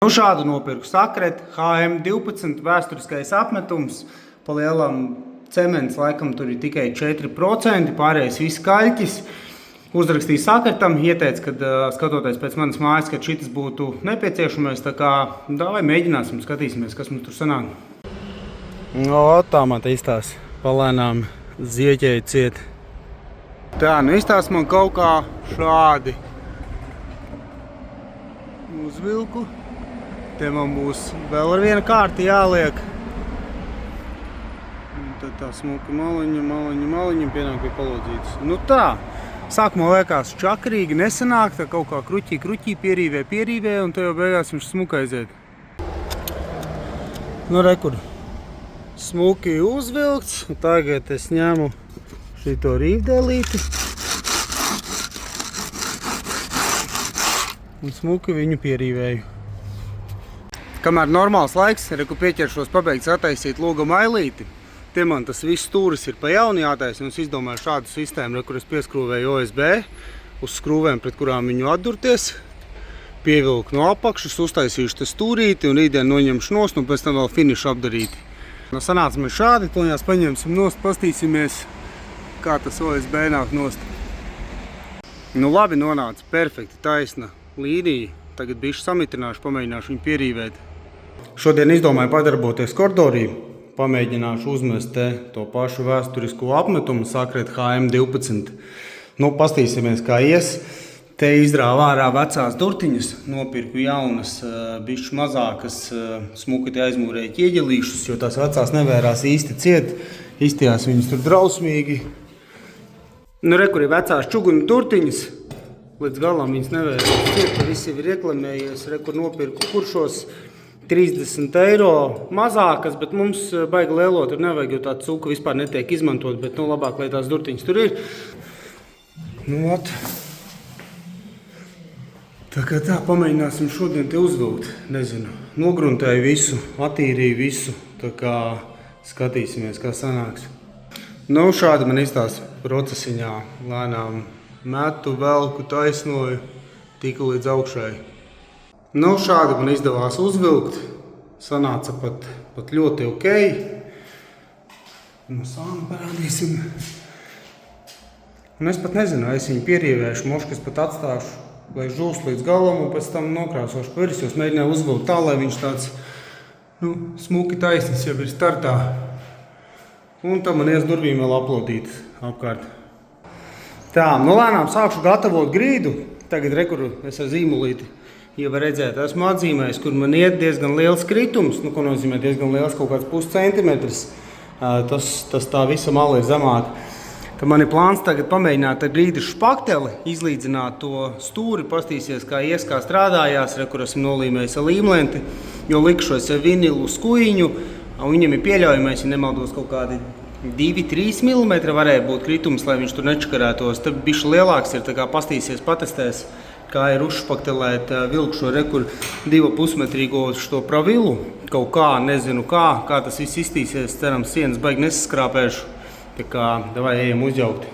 Nu šādu nopirku sakreti, HM12 vēsturiskais apmetums, pa lielam cements laikam tur ir tikai 4%, pārējais viss kaļķis. Uzrakstīju sakretam, ieteicu, kad skatoties pēc manas mājas, ka šitas būtu nepieciešamais, tā kā davai mēģināsim, skatīsimies, kas mums tur sanāk. No, tā man te izstās palēnām zieķēju ciet. Tā, nu izstās man kaut kā šādi. Uzvilku. Te man būs vēl ar viena kārta jāliek. Un tad tā smuka maliņa pienāk pie palodzītes. Nu tā. Sākumā liekas čakarīgi, nesanāk, tā kaut kā kruķī, pierīvē, un te jau beigās viņš smuka aiziet. Nu, rekur, smuki uzvilkts, un tagad es ņemu šito rīvdēlīti un smuki viņu pierīvēju. Kamēr normāls laiks, reku pieķeršos pabeigts attaisīt loga mailīti. Te man tas viss stūris ir pa jaunu jātaisa, un es izdomāju šādu sistēmu, kur es pieskrūvēju OSB uz skrūvēm, pret kurām viņu atdurties, pievilku no apakšas, uztaisīšu te stūrīti un rītdien noņemšu nost un pēc tam vēl finišu apdarīti. Nu, sanāca mēs šādi, toņās paņemsim nost, pastīsimies, kā tas OSB nāk nost. Nu labi nonāca, perfekti, taisna līnija, tagad bišķi samitrināšu, pamēģināšu viņu pierīvēt. Šodien izdomāju padarboties koridorī. Pamēģināšu uzmest te to pašu vēsturisko apmetumu, sakreti HM12. Nu, pastīsimies, kā ies. Te izrāvu ārā vecās durtiņas, nopirku jaunas, bišķi mazākas, smuki te aizmūrēju ķieģelīšus, jo tās vecās nevērās īsti ciet. Iztījās viņas tur drausmīgi. Nu, rekur ir vecās čugunu durtiņas. Līdz galam viņas nevērās ciet, viss jau ir ieklemējies. Rekur nopirku kuršos 30 eiro mazākas, bet mums baigi lielo tur nevajag, jo tā cuka vispār netiek izmantot, bet nu labāk, lai tās durtiņas tur ir. Nu, ot. Tā kā tā, pamēģināsim šodien te uzvilkt, nezinu, nogruntēju visu, attīrīju visu, tā kā skatīsimies, kā sanāks. Nu, šādi man izstās procesiņā, lēnām metu, velku, taisnoju, tika līdz augšai. Nu, šādi man izdevās uzvilkt, sanāca pat ļoti ok. Nu, sānu parādīsim. Un es pat nezinu, es viņu pierīvēšu, moškas pat atstāšu, lai žūst līdz galam un pēc tam nokrāsošu pa virsmu. Es mēģināju uzvilkt tā, lai viņš tāds, nu, smuki taisnis jau ir startā. Un tam man ies durvīm vēl aplodīt apkārt. Tā, nu lēnām sākšu gatavot grīdu. Tagad rekuru es ar zīmulīti. Ja var redzēt, esmu atzīmējis, kur man iet diezgan liels kritums, nu, ko nozīmē diezgan liels, kaut kāds puscentimetrs. Tas tā visa mala ir zemāk. Tad man ir plāns tagad pamēģināt ar grīdas špakteli, izlīdzināt to stūri, pastīsies, kā ies, kā strādājās, kur esmu nolīmējis ar līmlenti, jo likšos ar vinilu skuiņu, un viņam ir pieļaujamais, ja nemaldos kaut kādi 2-3 mm varēja būt kritums, lai viņš tur nečakarētos. Tad bišķi lielāks ir, tā kā pastīsies, patestēs, kā ir uzšpaktelēt vilkšo rekur 2,5-metrīgo šo pravilu. Kaut kā, nezinu kā tas viss iztīsies, cerams, sienas baigi nesaskrāpēšu. Tā kā, davai ejam uzjaukt.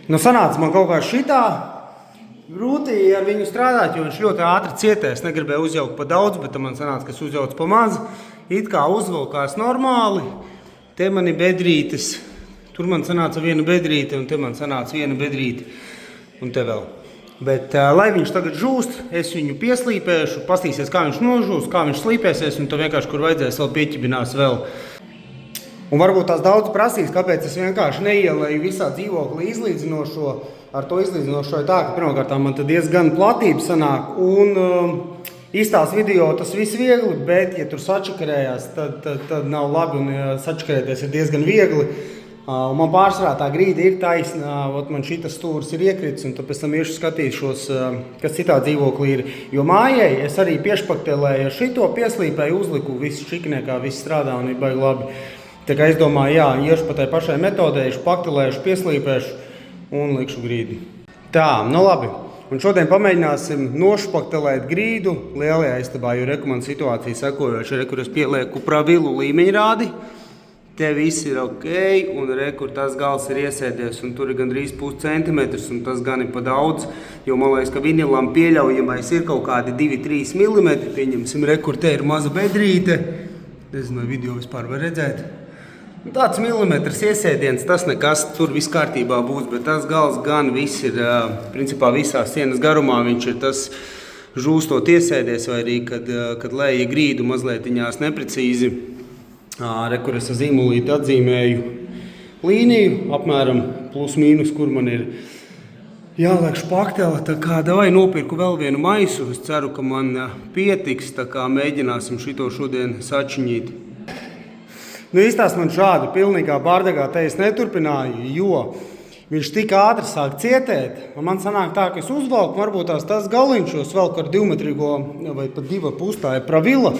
Nu, sanāca man kaut kā šitā. Grūti ar viņu strādāt, jo viņš ļoti ātri cietēs. Negribēju uzjaukt pa daudz, bet man sanāca, ka es uzjaucu pa maz. It kā uzvilkās normāli. Te man ir bedrītes. Tur man sanāca viena bedrīte, un te man sanāca viena bedrīte. Un te vēl. Bet, lai viņš tagad žūst, es viņu pieslīpēšu, pastīsies, kā viņš nožūst, kā viņš slīpēsies, un to vienkārši, kur vajadzēs, vēl pieķibinās vēl. Un varbūt tās daudz prasīs, kāpēc es vienkārši neielēju visā dzīvoklī izlīdzinošo. Ar to izlīdzinošo ir tā, ka pirmkārt man tad diezgan platība sanāk. Un īstās video tas viss viegli, bet ja tur sačakarējās, tad nav labi. Un ja sačakarēties ir diezgan viegli, Un man pārsvarā tā grīda ir taisna, man šitas stūris ir iekritis, un tad pēc tam iešu skatīšos, kas citā dzīvoklī ir. Jo mājai es arī piešpaktelēju šito, pieslīpēju, uzliku, viss čikniekā, viss strādā un ir baigi labi. Tā kā es domāju, jā, iešu pa tai pašai metodē, paktelēšu, pieslīpēšu un likšu grīdu. Tā, nu labi. Un šodien pamēģināsim nošpaktelēt grīdu lielajā istabā, jo man situācija sekojoša. Kur es pielieku pravilu līmeņrādi. Te viss ir ok, un kur tas gals ir iesēdies, un tur ir gandrīz 0,5 centimetrs, un tas gan ir pa daudz, jo man liekas, ka vinilam pieļaujamais ir kaut kādi 2-3 mm, pieņemsim, kur te ir maza bedrīte, nezinu, vai video vispār var redzēt. Tāds milimetrs iesēdiens, tas nekas, tur viss kārtībā būs, bet tas gals gan viss ir, principā visā sienas garumā, viņš ir tas žūstot iesēdies, vai arī, kad lēja grīdu mazlietiņās neprecīzi. Kur es ar zīmolīti atzīmēju līniju, apmēram plus mīnus, kur man ir jāliek špaktele. Tā kā davai nopirku vēl vienu maisu, es ceru, ka man pietiks, tā kā mēģināsim šito šodien sačiņīt. Nu īstās man šādi pilnīgā bārdagā te es neturpināju, jo viņš tik ātri sāk cietēt. Man sanāk tā, ka es uzvalku, varbūt tas galiņšos vēl ar 2-metrīgo vai pat 2,5 tā ir pravila.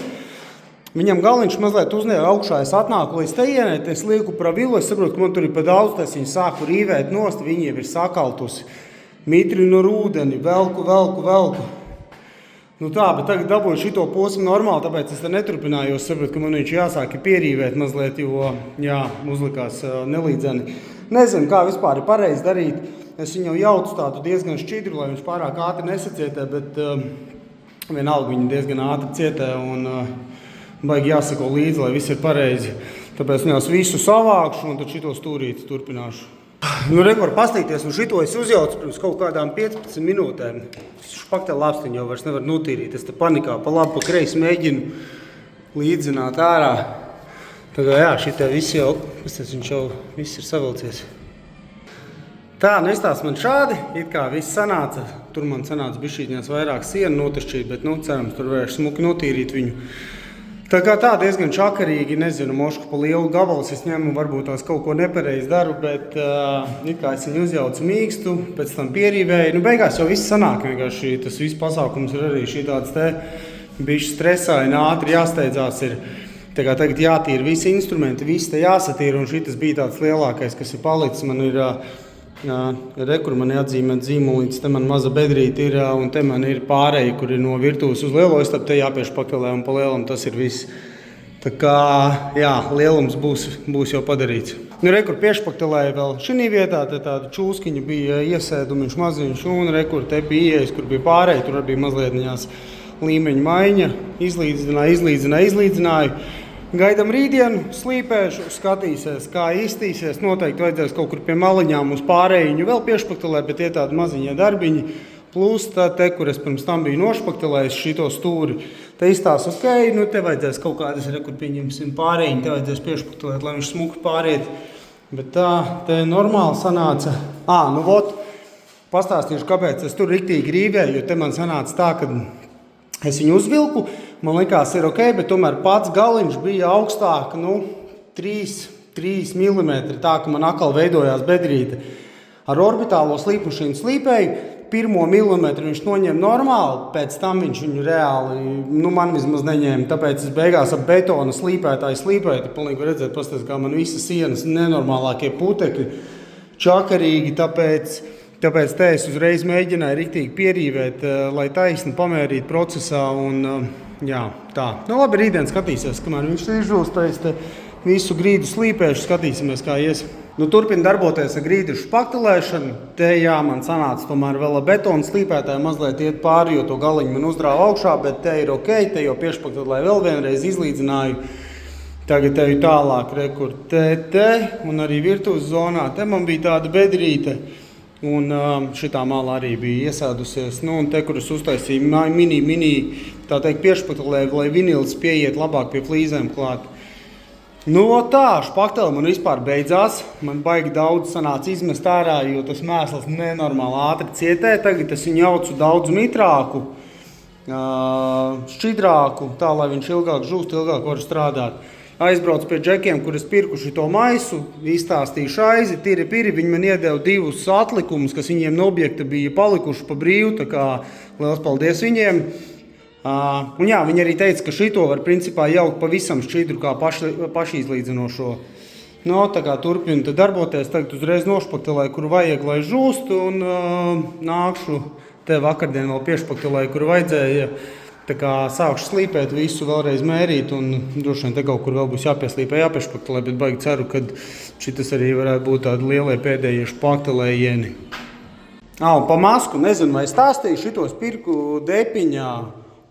Viņam galiņš mazliet uzniek augšā, es atnāku līdz teienē, es lieku pravilu, es saprotu, ka man tur ir pa daudz, es viņu sāku rīvēt nost, viņi jau ir sakaltusi. Mitrinu ar ūdeni, velku. Nu tā, bet tagad dabūju šito posmu normāli, tāpēc es te neturpināju, jo saprotu, ka man viņš jāsāk pierīvēt mazliet, jo, jā, uzlikās nelīdzeni. Nezinu, kā vispār ir pareizi darīt. Es viņu jaucu tādu diezgan šķidru, lai viņš pārāk ātri nesacietē, bet vienalga viņi diezgan ātri cietē un baigi jāsako līdzi, lai viss ir pareizi. Tāpēc viņās visu savākšu un tad šito stūrīti turpināšu. Nu, var pastīties, un šito es uzjaucu pirms kaut kādām 15 minūtēm. Špakteli lapstiņu jau vairs nevar notīrīt. Es te panikā pa labi, pa kreisi mēģinu līdzināt ārā. Tagad, jā, šitie visi jau, viņš jau viss ir savilcies. Tā, nu izstās man šādi, it kā viss sanāca. Tur man sanāca bišķītņās vairāk sienu notašķīt, bet, nu, cerams, tur vērš smuki notīrīt viņu. Tā kā tā diezgan čakarīgi, nezinu, mošku pa lielu gabalus es ņemu, varbūt tās kaut ko nepareizi daru, bet it kā es viņu uzjaucu mīkstu, pēc tam pierīvēju. Nu, beigās jau viss sanāk, vienkārši tas viss pasākums ir arī šī tāds te bišķi stresaini, ātri jāsteidzās ir. Tā kā tagad jātīra visi instrumenti, visi te jāsatīra, un šitas bija tāds lielākais, kas ir palicis. Man ir kur man atzīmēt zīmolītes, te man maza bedrīte ir, un te man ir pārēji, kur ir no virtuves uz lielo istabu, te jāpiešpakelē, un pa lielam tas ir viss. Tā kā, jā, lielums būs jau padarīts. Nu, kur piešpaktelēja vēl šī vietā, te tāda čūskiņa bija iesēdumiņš maziņš, un kur te bija ieejas, kur bija pārēji, tur bija mazlietņās līmeņa maiņa, izlīdzināju. Gaidam rītdienu, slīpēšu, skatīsies, kā iztīsies. Noteikti vajadzēs kaut kur pie maliņām uz pārējiņu vēl piešpaktelēt, bet tie tādi maziņie darbiņi. Plus te, kur es pirms tam biju nošpaktelējis šito stūri, te izstās ok, nu te vajadzēs kaut kādas, kur pieņemsim pārējiņu, te vajadzēs piešpaktelēt, lai viņš smuki pāriet. Bet tā, te normāli sanāca. Nu vot, pastāstīšu, kāpēc es tur riktīgi rīvēju, jo te man sanāca tā, ka es viņu uzvilku, man likās ir ok, bet tomēr pats galiņš bija augstāk, 3 mm, tā ka man atkal veidojās bedrīte. Ar orbitālo slīpmašīnu slīpēju, 1 milimetru viņš noņem normāli, pēc tam viņš viņu reāli, man vismaz neņēma, tāpēc es beigās ap betona slīpētāju slīpēju, pilnīgi var redzēt, pastāst, kā man visas sienas nenormālākie putekļi, čakarīgi, Tāpēc te es uzreiz mēģināju riktīgi pierīvēt, lai taisni pamērīt procesā un jā, tā. Nu labi, rītdien skatīsies, kamēr viņš izžūst, es te visu grīdu slīpēšu, skatīsimies, kā ies. Nu, turpina darboties ar grīdu špaktelēšanu. Te jā, man sanāca tomēr vēl ar betonu slīpētāju mazliet iet pāri, jo to galiņu man uzdrāva augšā, bet te ir ok, te jau piešpaktelēju vēl vienreiz izlīdzināju. Tagad te ir tālāk, kur te, un arī virtuves zonā, te man bija tāda bedrīte. Un šitā malā arī bija iesēdusies, un te, kur es uztaisīju mini, tā teikt, piešpaktelēju, lai vinils pieiet labāk pie flīzēm klāt. Nu, tā, špaktele man vispār beidzās, man baigi daudz sanāca izmest ārā, jo tas mēsls nenormāli ātri cietē, tagad es viņu jaucu daudz mitrāku, šķidrāku, tā, lai viņš ilgāk žūst, ilgāk var strādāt. aizbraucu pie džekiem, kur es pirkuši to maisu, izstāstīju šaizi, piri, viņi man iedeva 2 atlikumus, kas viņiem no objekta bija palikuši pa brīvu, tā kā liels paldies viņiem. Un jā, viņi arī teica, ka šito var principā jaukt pavisam šķidru kā pašīzlīdzinošo. No, tā kā turpinu te darboties, tagad uzreiz nošpaktelēju, kur vajag, lai žūst, un nākšu te vakardien vēl piešpaktelēju, kur vajadzēja. Tā kā sākšu slīpēt visu, vēlreiz mērīt, un droši vien te kaut kur vēl būs jāpieslīpē, jāpiešpaktelē, bet baigi ceru, ka šitas arī varētu būt tādi lielie pēdējie špaktelējieni. Un pa masku, nezinu, vai stāstīju, šitos pirku Depiņā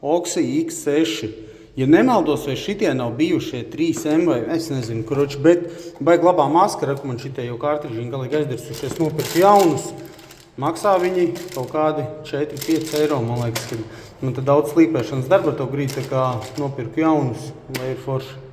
Oxy X6. Ja nemaldos, vai šitie nav bijušie 3M vai es nezinu, kroči, bet baigi labā maska, reku man šitie jau kārtrižiņi galīgi aizdirsušies, nopirku jaunus. Maksā viņi kaut kādi 4-5 eiro, man liekas, kad man te daudz slīpēšanas darba to grīt, tā kā nopirku jaunus, lai ir forši.